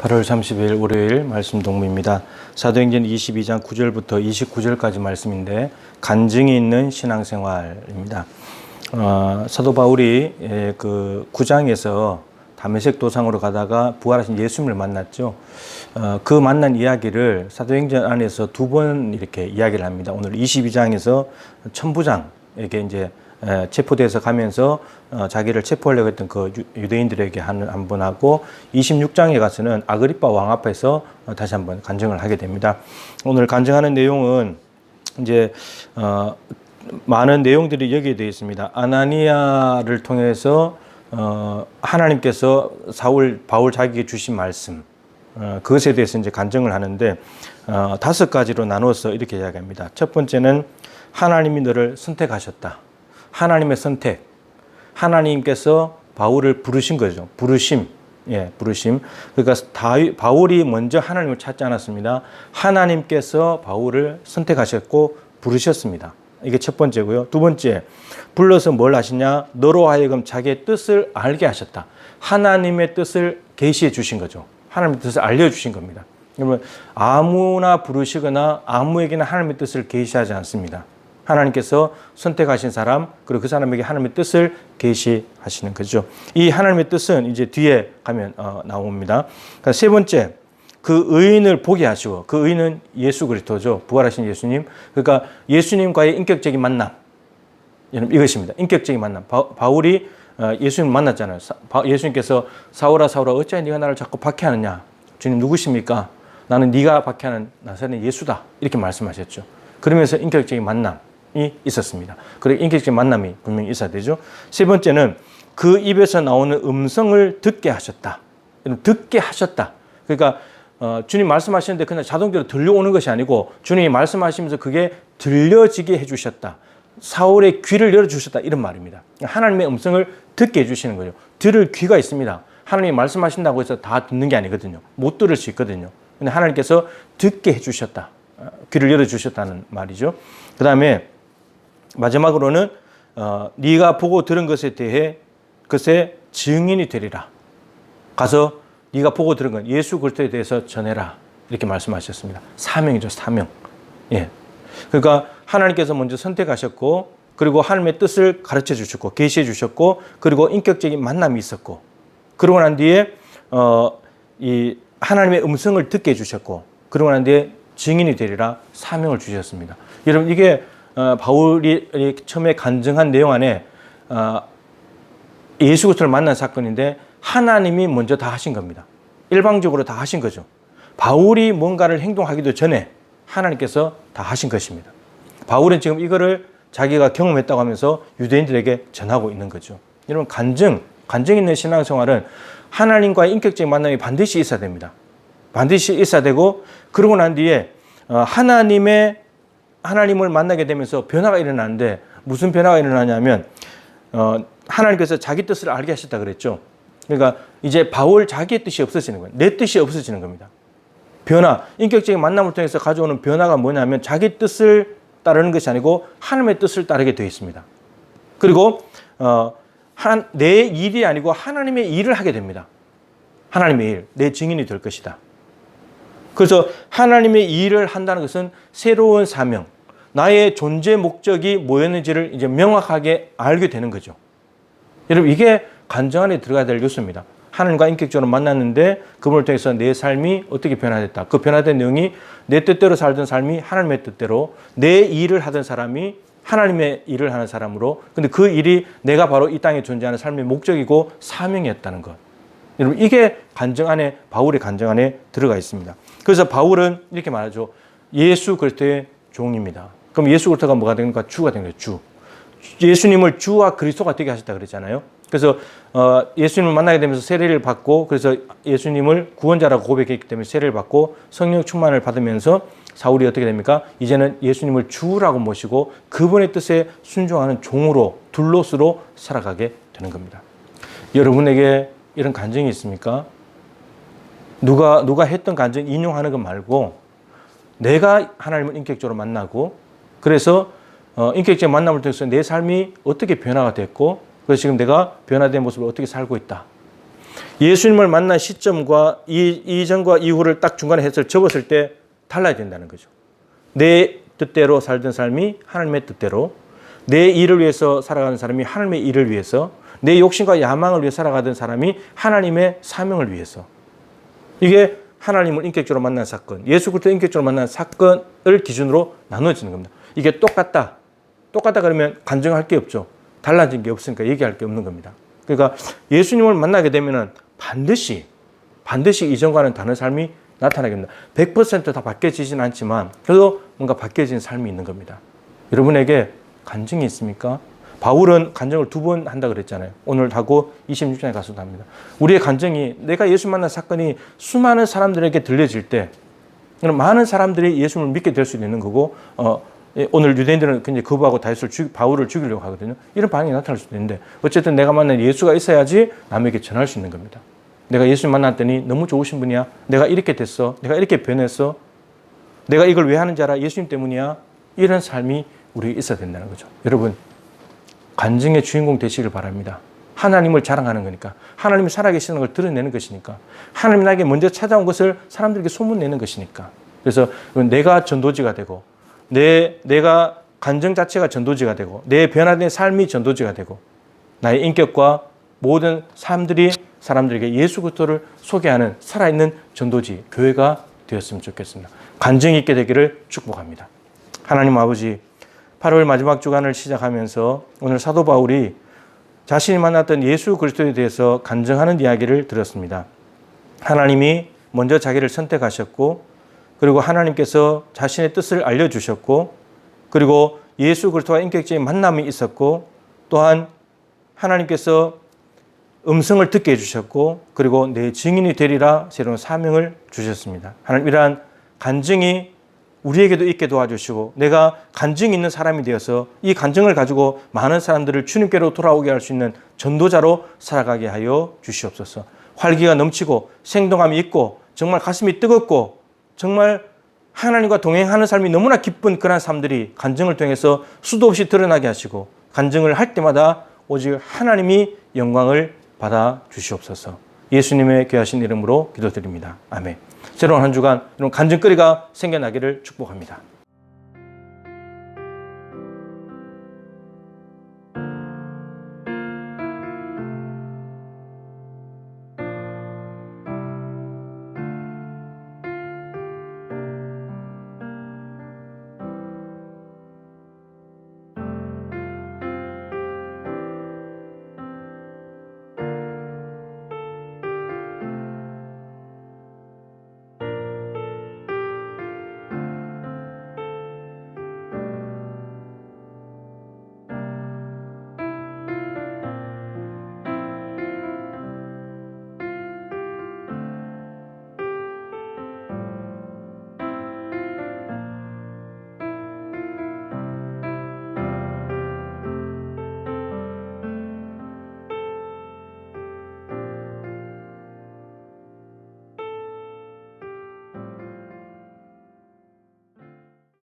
8월 30일 월요일 말씀 동무입니다. 사도행전 22장 9절부터 29절까지 말씀인데 간증이 있는 신앙생활입니다. 사도 바울이 그 9장에서 다메섹 도상으로 가다가 부활하신 예수님을 만났죠. 그 만난 이야기를 사도행전 안에서 두 번 이렇게 이야기를 합니다. 오늘 22장에서 천부장에게 이제 체포돼서 가면서 자기를 체포하려고 했던 그 유대인들에게 한 번 하고 26장에 가서는 아그리빠 왕 앞에서 다시 한번 간증을 하게 됩니다. 오늘 간증하는 내용은 이제 많은 내용들이 여기에 되어 있습니다. 아나니아를 통해서 하나님께서 바울 자기에게 주신 말씀, 그것에 대해서 이제 간증을 하는데 5가지로 나누어서 이렇게 이야기합니다. 첫 번째는 하나님이 너를 선택하셨다. 하나님의 선택. 하나님께서 바울을 부르신 거죠. 부르심. 그러니까 바울이 먼저 하나님을 찾지 않았습니다. 하나님께서 바울을 선택하셨고 부르셨습니다. 이게 첫 번째고요. 두 번째, 불러서 뭘 하시냐? 너로 하여금 자기의 뜻을 알게 하셨다. 하나님의 뜻을 계시해 주신 거죠. 하나님의 뜻을 알려주신 겁니다. 그러면 아무나 부르시거나 아무에게나 하나님의 뜻을 계시하지 않습니다. 하나님께서 선택하신 사람, 그리고 그 사람에게 하나님의 뜻을 계시하시는 거죠. 이 하나님의 뜻은 이제 뒤에 가면 나옵니다. 그러니까 세 번째, 그 의인을 보게 하시고, 그 의인은 예수 그리스도죠. 부활하신 예수님. 그러니까 예수님과의 인격적인 만남. 이것입니다. 인격적인 만남. 바울이 예수님 만났잖아요. 예수님께서 사울아 사울아 어찌하여 네가 나를 자꾸 박해하느냐. 주님 누구십니까? 나는 네가 박해하는 나사렛 예수다. 이렇게 말씀하셨죠. 그러면서 인격적인 만남이 있었습니다. 그리고 인격적인 만남이 분명히 있어야 되죠. 세 번째는 그 입에서 나오는 음성을 듣게 하셨다. 듣게 하셨다. 그러니까 주님 말씀하시는데 그냥 자동적으로 들려오는 것이 아니고 주님이 말씀하시면서 그게 들려지게 해주셨다. 사울의 귀를 열어주셨다. 이런 말입니다. 하나님의 음성을 듣게 해주시는 거죠. 들을 귀가 있습니다. 하나님이 말씀하신다고 해서 다 듣는 게 아니거든요. 못 들을 수 있거든요. 근데 하나님께서 듣게 해주셨다. 귀를 열어주셨다는 말이죠. 그 다음에 마지막으로는 네가 보고 들은 것에 대해 그것의 증인이 되리라. 가서 네가 보고 들은 것 예수 그리스도에 대해서 전해라. 이렇게 말씀하셨습니다. 사명이죠. 사명. 그러니까 하나님께서 먼저 선택하셨고 그리고 하나님의 뜻을 가르쳐 주셨고 계시해 주셨고 그리고 인격적인 만남이 있었고 그러고 난 뒤에 이 하나님의 음성을 듣게 해주셨고 그러고 난 뒤에 증인이 되리라 사명을 주셨습니다. 여러분 이게 바울이 처음에 간증한 내용 안에 예수 그리스도를 만난 사건인데 하나님이 먼저 다 하신 겁니다. 일방적으로 다 하신 거죠. 바울이 뭔가를 행동하기도 전에 하나님께서 다 하신 것입니다. 바울은 지금 이거를 자기가 경험했다고 하면서 유대인들에게 전하고 있는 거죠. 여러분 간증 있는 신앙생활은 하나님과의 인격적인 만남이 반드시 있어야 됩니다. 반드시 있어야 되고 그러고 난 뒤에 하나님을 만나게 되면서 변화가 일어나는데 무슨 변화가 일어나냐면 하나님께서 자기 뜻을 알게 하셨다 그랬죠. 그러니까 이제 바울 자기의 뜻이 없어지는 거예요. 내 뜻이 없어지는 겁니다. 변화, 인격적인 만남을 통해서 가져오는 변화가 뭐냐면 자기 뜻을 따르는 것이 아니고 하나님의 뜻을 따르게 되어 있습니다. 그리고 내 일이 아니고 하나님의 일을 하게 됩니다. 하나님의 일, 내 증인이 될 것이다. 그래서 하나님의 일을 한다는 것은 새로운 사명, 나의 존재 목적이 뭐였는지를 이제 명확하게 알게 되는 거죠. 여러분 이게 간증 안에 들어가야 될 요소입니다. 하나님과 인격적으로 만났는데 그분을 통해서 내 삶이 어떻게 변화됐다. 그 변화된 내용이 내 뜻대로 살던 삶이 하나님의 뜻대로 내 일을 하던 사람이 하나님의 일을 하는 사람으로 근데 그 일이 내가 바로 이 땅에 존재하는 삶의 목적이고 사명이었다는 것. 여러분 이게 간증 안에 바울의 간증 안에 들어가 있습니다. 그래서 바울은 이렇게 말하죠. 예수 그리스도의 종입니다. 그럼 예수 그리스도가 뭐가 됩니까? 주가 되는 거예요. 주. 예수님을 주와 그리스도가 되게 하셨다 그랬잖아요. 그래서 예수님을 만나게 되면서 세례를 받고 그래서 예수님을 구원자라고 고백했기 때문에 세례를 받고 성령 충만을 받으면서 사울이 어떻게 됩니까? 이제는 예수님을 주라고 모시고 그분의 뜻에 순종하는 종으로 둘롯으로 살아가게 되는 겁니다. 여러분에게 이런 간증이 있습니까? 누가 했던 간증 인용하는 것 말고 내가 하나님을 인격적으로 만나고 그래서 인격적인 만남을 통해서 내 삶이 어떻게 변화가 됐고 그래서 지금 내가 변화된 모습을 어떻게 살고 있다. 예수님을 만난 시점과 이전과 이후를 딱 중간에 해서 접었을 때 달라야 된다는 거죠. 내 뜻대로 살던 삶이 하나님의 뜻대로, 내 일을 위해서 살아가는 사람이 하나님의 일을 위해서, 내 욕심과 야망을 위해 살아가던 사람이 하나님의 사명을 위해서. 이게 하나님을 인격적으로 만난 사건, 예수 그리스도를 인격적으로 만난 사건을 기준으로 나누어지는 겁니다. 이게 똑같다 그러면 간증할 게 없죠. 달라진 게 없으니까 얘기할 게 없는 겁니다. 그러니까 예수님을 만나게 되면은 반드시 이전과는 다른 삶이 나타나게 됩니다. 100% 다 바뀌어지진 않지만 그래도 뭔가 바뀌어진 삶이 있는 겁니다. 여러분에게 간증이 있습니까? 바울은 간증을 2번 한다 그랬잖아요. 오늘 하고 26장에 가서도 합니다. 우리의 간증이, 내가 예수 만난 사건이 수많은 사람들에게 들려질 때 많은 사람들이 예수를 믿게 될 수 있는 거고, 오늘 유대인들은 굉장히 거부하고 바울을 죽이려고 하거든요. 이런 반응이 나타날 수도 있는데 어쨌든 내가 만난 예수가 있어야지 남에게 전할 수 있는 겁니다. 내가 예수 만났더니 너무 좋으신 분이야. 내가 이렇게 됐어. 내가 이렇게 변했어. 내가 이걸 왜 하는지 알아? 예수님 때문이야. 이런 삶이 우리에게 있어야 된다는 거죠. 여러분, 간증의 주인공 되시길 바랍니다. 하나님을 자랑하는 거니까, 하나님이 살아계시는 걸 드러내는 것이니까, 하나님이 나에게 먼저 찾아온 것을 사람들에게 소문내는 것이니까. 그래서 내가 전도지가 되고, 내가 간증 자체가 전도지가 되고, 내 변화된 삶이 전도지가 되고, 나의 인격과 모든 사람들에게 예수 그리스도를 소개하는 살아있는 전도지, 교회가 되었으면 좋겠습니다. 간증이 있게 되기를 축복합니다. 하나님 아버지, 8월 마지막 주간을 시작하면서 오늘 사도 바울이 자신이 만났던 예수 그리스도에 대해서 간증하는 이야기를 들었습니다. 하나님이 먼저 자기를 선택하셨고, 그리고 하나님께서 자신의 뜻을 알려주셨고, 그리고 예수 그리스도와 인격적인 만남이 있었고, 또한 하나님께서 음성을 듣게 해주셨고, 그리고 내 증인이 되리라 새로운 사명을 주셨습니다. 하나님, 이러한 간증이 우리에게도 있게 도와주시고, 내가 간증이 있는 사람이 되어서 이 간증을 가지고 많은 사람들을 주님께로 돌아오게 할 수 있는 전도자로 살아가게 하여 주시옵소서. 활기가 넘치고 생동함이 있고 정말 가슴이 뜨겁고 정말 하나님과 동행하는 삶이 너무나 기쁜 그런 삶들이 간증을 통해서 수도 없이 드러나게 하시고, 간증을 할 때마다 오직 하나님이 영광을 받아 주시옵소서. 예수님의 귀하신 이름으로 기도드립니다. 아멘. 새로운 한 주간 이런 간증거리가 생겨나기를 축복합니다.